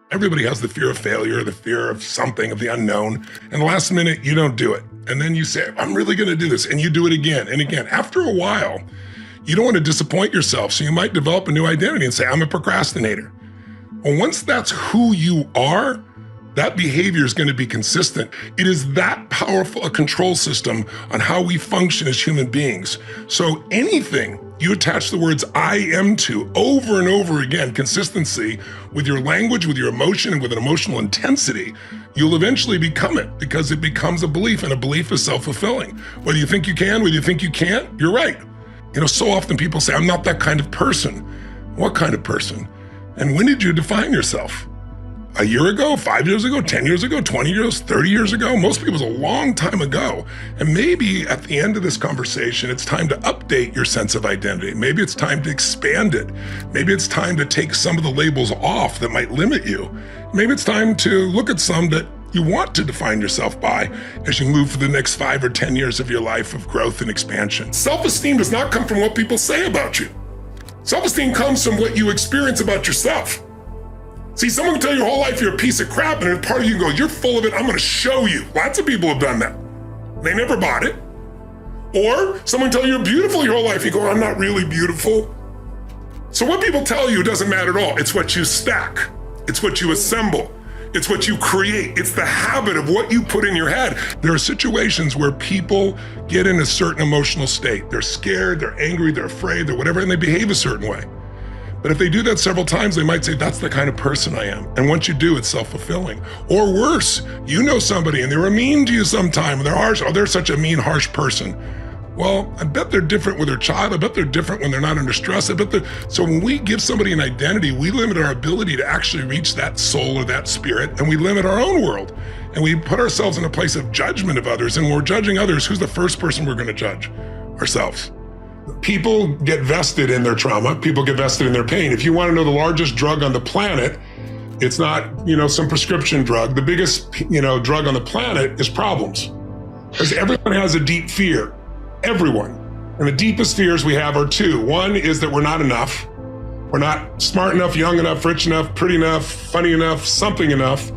Everybody has the fear of failure, the fear of something, of the unknown. And the last minute, you don't do it. And then you say, I'm really going to do this. And you do it again and again. After a while, you don't want to disappoint yourself. So you might develop a new identity and say, I'm a procrastinator. Well, once that's who you are, that behavior is going to be consistent. It is that powerful a control system on how we function as human beings. So anything you attach the words I am to over and over again, consistency with your language, with your emotion, and with an emotional intensity, you'll eventually become it because it becomes a belief, and a belief is self-fulfilling. Whether you think you can, whether you think you can't, you're right. So often people say, I'm not that kind of person. What kind of person? And when did you define yourself? A year ago, 5 years ago, 10 years ago, 20 years, 30 years ago? Most people, it was a long time ago. And maybe at the end of this conversation, it's time to update your sense of identity. Maybe it's time to expand it. Maybe it's time to take some of the labels off that might limit you. Maybe it's time to look at some that you want to define yourself by as you move for the next 5 or 10 years of your life of growth and expansion. Self-esteem does not come from what people say about you. Self-esteem comes from what you experience about yourself. See, someone can tell you your whole life you're a piece of crap, and part of you go, you're full of it, I'm gonna show you. Lots of people have done that. They never bought it. Or someone tell you you're beautiful your whole life, you go, I'm not really beautiful. So what people tell you doesn't matter at all. It's what you stack. It's what you assemble. It's what you create. It's the habit of what you put in your head. There are situations where people get in a certain emotional state. They're scared, they're angry, they're afraid, they're whatever, and they behave a certain way. But if they do that several times, they might say, that's the kind of person I am. And once you do, it's self-fulfilling. Or worse, you know somebody and they were mean to you sometime, and they're harsh. Oh, they're such a mean, harsh person. Well, I bet they're different with their child. I bet they're different when they're not under stress. So when we give somebody an identity, we limit our ability to actually reach that soul or that spirit, and we limit our own world. And we put ourselves in a place of judgment of others. And when we're judging others, who's the first person we're going to judge? Ourselves. People get vested in their trauma. People get vested in their pain. If you want to know the largest drug on the planet, it's not, some prescription drug. The biggest, drug on the planet is problems. Because everyone has a deep fear. Everyone. And the deepest fears we have are two. One is that we're not enough. We're not smart enough, young enough, rich enough, pretty enough, funny enough, something enough.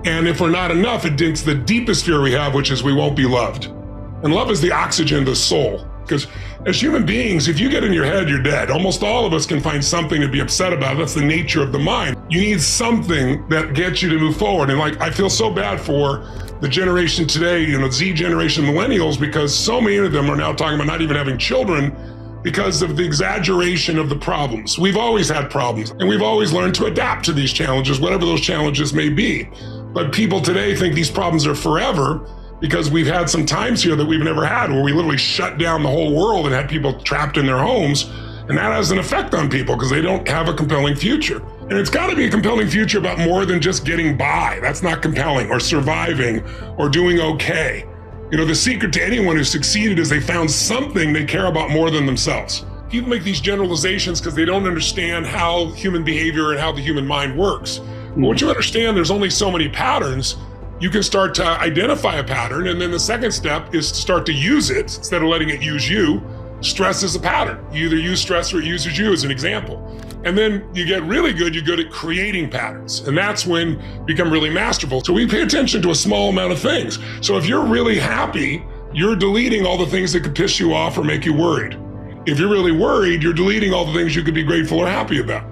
And if we're not enough, it's the deepest fear we have, which is we won't be loved. And love is the oxygen to the soul. Because as human beings, if you get in your head, you're dead. Almost all of us can find something to be upset about. That's the nature of the mind. You need something that gets you to move forward. And I feel so bad for the generation today, Z generation millennials, because so many of them are now talking about not even having children because of the exaggeration of the problems. We've always had problems, and we've always learned to adapt to these challenges, whatever those challenges may be. But people today think these problems are forever, because we've had some times here that we've never had where we literally shut down the whole world and had people trapped in their homes. And that has an effect on people because they don't have a compelling future. And it's got to be a compelling future about more than just getting by. That's not compelling, or surviving, or doing okay. The secret to anyone who succeeded is they found something they care about more than themselves. People make these generalizations because they don't understand how human behavior and how the human mind works. But once you understand there's only so many patterns, you can start to identify a pattern, and then the second step is to start to use it instead of letting it use you. Stress is a pattern. You either use stress or it uses you, as an example. And then you get really good, you're good at creating patterns. And that's when you become really masterful. So we pay attention to a small amount of things. So if you're really happy, you're deleting all the things that could piss you off or make you worried. If you're really worried, you're deleting all the things you could be grateful or happy about.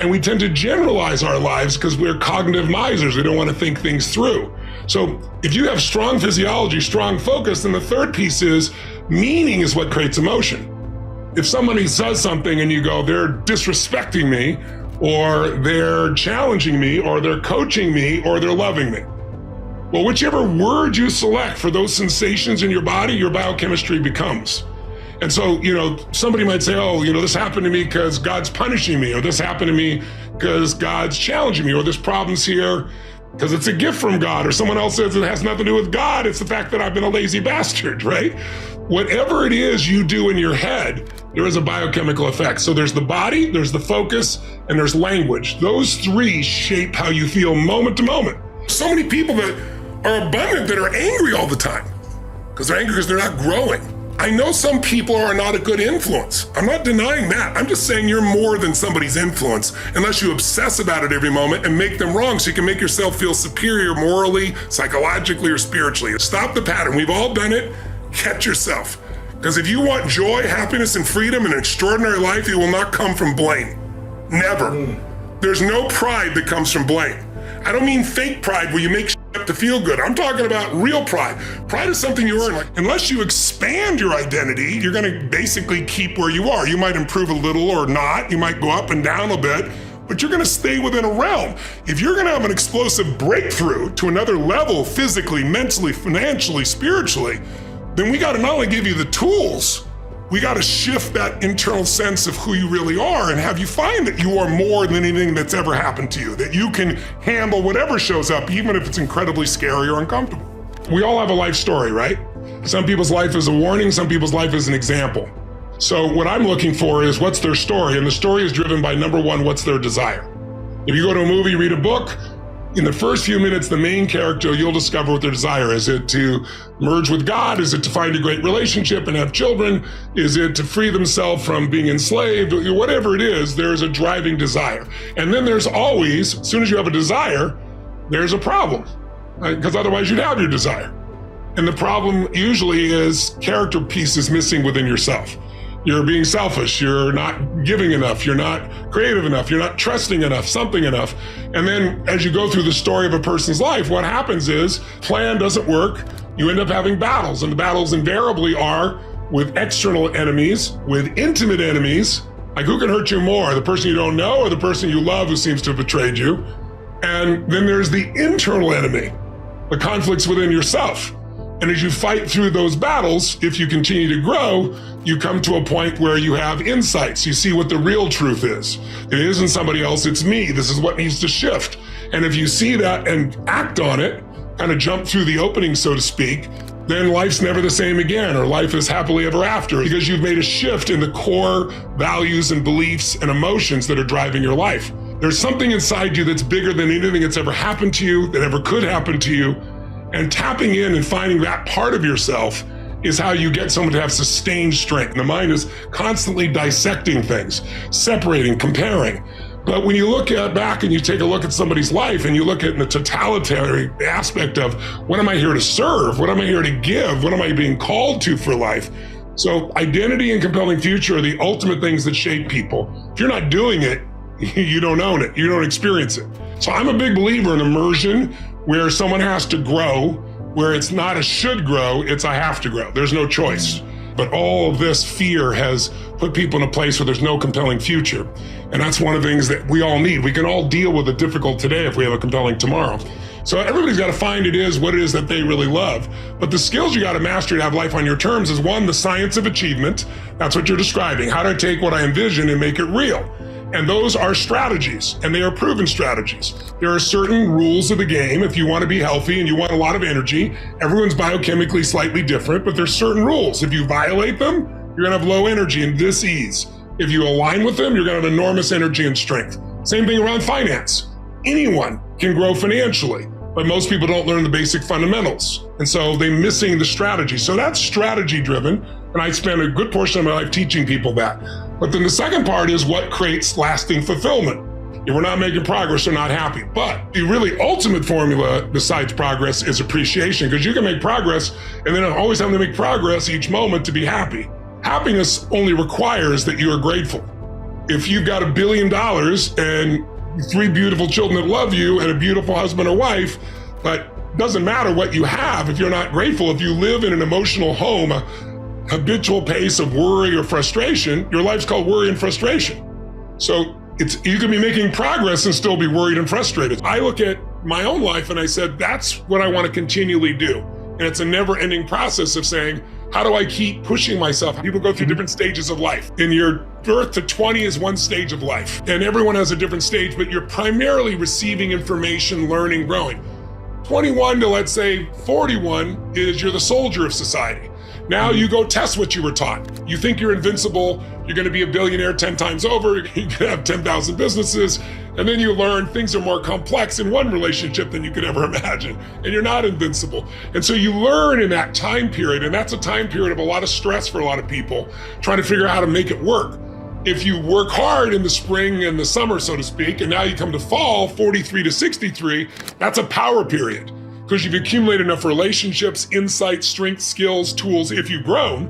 And we tend to generalize our lives because we're cognitive misers. We don't want to think things through. So if you have strong physiology, strong focus, then the third piece is meaning is what creates emotion. If somebody says something and you go, they're disrespecting me, or they're challenging me, or they're coaching me, or they're loving me. Well, whichever word you select for those sensations in your body, your biochemistry becomes. And so, somebody might say, this happened to me because God's punishing me, or this happened to me because God's challenging me, or this problem's here because it's a gift from God, or someone else says it has nothing to do with God. It's the fact that I've been a lazy bastard, right? Whatever it is you do in your head, there is a biochemical effect. So there's the body, there's the focus, and there's language. Those three shape how you feel moment to moment. So many people that are abundant that are angry all the time because they're angry because they're not growing. I know some people are not a good influence. I'm not denying that. I'm just saying you're more than somebody's influence unless you obsess about it every moment and make them wrong so you can make yourself feel superior morally, psychologically, or spiritually. Stop the pattern. We've all done it. Catch yourself. Because if you want joy, happiness, and freedom and an extraordinary life, it will not come from blame. Never. There's no pride that comes from blame. I don't mean fake pride where you make up to feel good. I'm talking about real pride. Pride is something you earn. Like, unless you expand your identity, you're gonna basically keep where you are. You might improve a little or not. You might go up and down a bit, but you're gonna stay within a realm. If you're gonna have an explosive breakthrough to another level, physically, mentally, financially, spiritually, then we gotta not only give you the tools, we got to shift that internal sense of who you really are and have you find that you are more than anything that's ever happened to you, that you can handle whatever shows up, even if it's incredibly scary or uncomfortable. We all have a life story, right? Some people's life is a warning, some people's life is an example. So what I'm looking for is what's their story? And the story is driven by, number one, what's their desire? If you go to a movie, read a book, in the first few minutes, the main character, you'll discover what their desire is. Is it to merge with God? Is it to find a great relationship and have children? Is it to free themselves from being enslaved? Whatever it is, there's a driving desire. And then there's always, as soon as you have a desire, there's a problem, because otherwise you'd have your desire. And the problem usually is character pieces missing within yourself. You're being selfish, you're not giving enough, you're not creative enough, you're not trusting enough, something enough. And then as you go through the story of a person's life, what happens is plan doesn't work, you end up having battles, and the battles invariably are with external enemies, with intimate enemies. Like, who can hurt you more, the person you don't know or the person you love who seems to have betrayed you? And then there's the internal enemy, the conflicts within yourself. And as you fight through those battles, if you continue to grow, you come to a point where you have insights. You see what the real truth is. It isn't somebody else, it's me. This is what needs to shift. And if you see that and act on it, kind of jump through the opening, so to speak, then life's never the same again, or life is happily ever after, because you've made a shift in the core values and beliefs and emotions that are driving your life. There's something inside you that's bigger than anything that's ever happened to you, that ever could happen to you. And tapping in and finding that part of yourself is how you get someone to have sustained strength. The mind is constantly dissecting things, separating, comparing. But when you look back and you take a look at somebody's life and you look at the totalitarian aspect of, what am I here to serve? What am I here to give? What am I being called to for life? So identity and compelling future are the ultimate things that shape people. If you're not doing it, you don't own it. You don't experience it. So I'm a big believer in immersion, where someone has to grow, where it's not a should grow, it's a have to grow. There's no choice. But all of this fear has put people in a place where there's no compelling future. And that's one of the things that we all need. We can all deal with the difficult today if we have a compelling tomorrow. So everybody's got to find what it is that they really love. But the skills you got to master to have life on your terms is, one, the science of achievement. That's what you're describing. How do I take what I envision and make it real? And those are strategies, and they are proven strategies. There are certain rules of the game. If you want to be healthy and you want a lot of energy, everyone's biochemically slightly different, but there's certain rules. If you violate them, you're gonna have low energy and dis-ease. If you align with them, you're gonna have enormous energy and strength. Same thing around finance. Anyone can grow financially, but most people don't learn the basic fundamentals. And so they're missing the strategy. So that's strategy driven, and I spend a good portion of my life teaching people that. But then the second part is what creates lasting fulfillment. If we're not making progress, we're not happy. But the really ultimate formula besides progress is appreciation, because you can make progress and then always have to make progress each moment to be happy. Happiness only requires that you are grateful. If you've got $1 billion and 3 beautiful children that love you and a beautiful husband or wife, but it doesn't matter what you have if you're not grateful. If you live in an emotional home, habitual pace of worry or frustration, your life's called worry and frustration. So you can be making progress and still be worried and frustrated. I look at my own life and I said, that's what I want to continually do. And it's a never-ending process of saying, how do I keep pushing myself? People go through different stages of life. And your birth to 20 is one stage of life. And everyone has a different stage, but you're primarily receiving information, learning, growing. 21 to, let's say, 41 is you're the soldier of society. Now you go test what you were taught. You think you're invincible, you're gonna be a billionaire 10 times over, you're gonna have 10,000 businesses, and then you learn things are more complex in one relationship than you could ever imagine, and you're not invincible. And so you learn in that time period, and that's a time period of a lot of stress for a lot of people, trying to figure out how to make it work. If you work hard in the spring and the summer, so to speak, and now you come to fall, 43 to 63, that's a power period, because you've accumulated enough relationships, insights, strengths, skills, tools, if you've grown,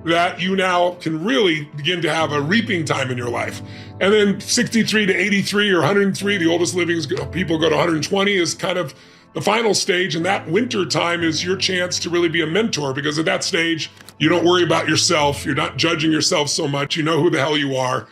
that you now can really begin to have a reaping time in your life. And then 63 to 83 or 103, the oldest living people go to 120, is kind of the final stage. And that winter time is your chance to really be a mentor, because at that stage, you don't worry about yourself. You're not judging yourself so much. You know who the hell you are.